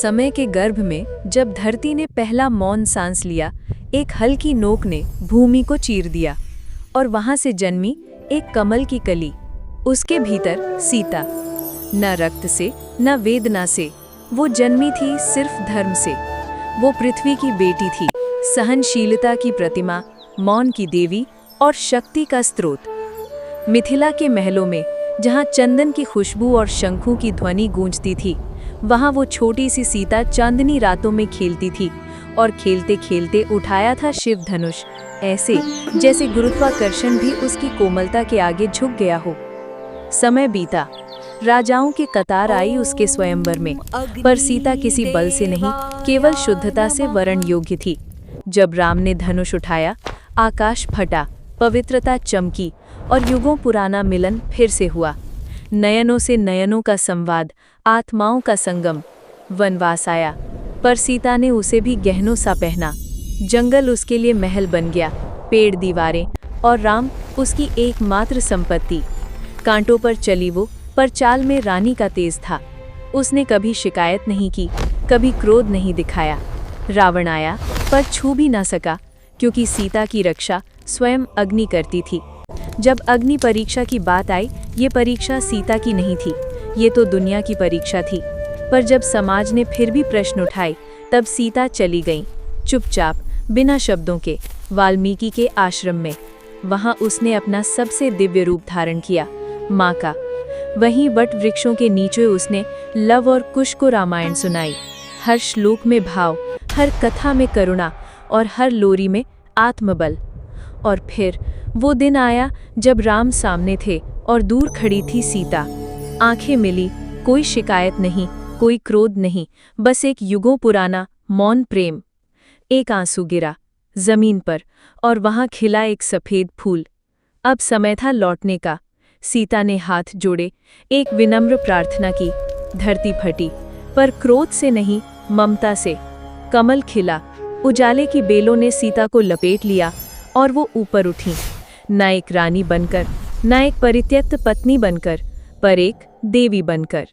समय के गर्भ में जब धरती ने पहला मौन सांस लिया, एक हल्की नोक ने भूमि को चीर दिया और वहां से जन्मी एक कमल की कली। उसके भीतर सीता, न रक्त से न वेदना से, वो जन्मी थी सिर्फ धर्म से। वो पृथ्वी की बेटी थी, सहनशीलता की प्रतिमा, मौन की देवी और शक्ति का स्रोत। मिथिला के महलों में जहाँ चंदन की खुशबू और शंखों की ध्वनि गूंजती थी, वहाँ वो छोटी सी सीता चांदनी रातों में खेलती थी और खेलते खेलते उठाया था शिव धनुष, ऐसे जैसे गुरुत्वाकर्षण भी उसकी कोमलता के आगे झुक गया हो। समय बीता, राजाओं की कतार आई उसके स्वयंवर में, पर सीता किसी बल से नहीं, केवल शुद्धता से वरण योग्य थी। जब राम ने धनुष उठाया, आकाश फटा, पवित्रता चमकी और युगों पुराना मिलन फिर से हुआ। नयनों से नयनों का संवाद, आत्माओं का संगम। वनवास आया, पर सीता ने उसे भी गहनों सा पहना। जंगल उसके लिए महल बन गया, पेड़ दीवारें, और राम उसकी एकमात्र संपत्ति। कांटों पर चली वो, पर चाल में रानी का तेज था। उसने कभी शिकायत नहीं की, कभी क्रोध नहीं दिखाया। रावण आया, पर छू भी ना सका, क्योंकि सीता की रक्षा स्वयं अग्नि करती थी। जब अग्नि परीक्षा की बात आई, ये परीक्षा सीता की नहीं थी, ये तो दुनिया की परीक्षा थी। पर जब समाज ने फिर भी प्रश्न उठाए, तब सीता चली गई, चुपचाप, बिना शब्दों के, वाल्मीकि के आश्रम में। वहां उसने अपना सबसे दिव्य रूप धारण किया, माँ का। वहीं वट वृक्षों के नीचे उसने लव और कुश को रामायण सुनाई। हर श्लोक में भाव, हर कथा में करुणा और हर लोरी में आत्मबल। और फिर वो दिन आया जब राम सामने थे और दूर खड़ी थी सीता। आंखें मिली, कोई शिकायत नहीं, कोई क्रोध नहीं, बस एक युगों पुराना मौन प्रेम। एक आंसू गिरा जमीन पर और वहां खिला एक सफेद फूल। अब समय था लौटने का। सीता ने हाथ जोड़े, एक विनम्र प्रार्थना की। धरती फटी, पर क्रोध से नहीं, ममता से। कमल खिला, उजाले की बेलों ने सीता को लपेट लिया और वो ऊपर उठी, न एक रानी बनकर, न एक परित्यक्त पत्नी बनकर, पर एक देवी बनकर।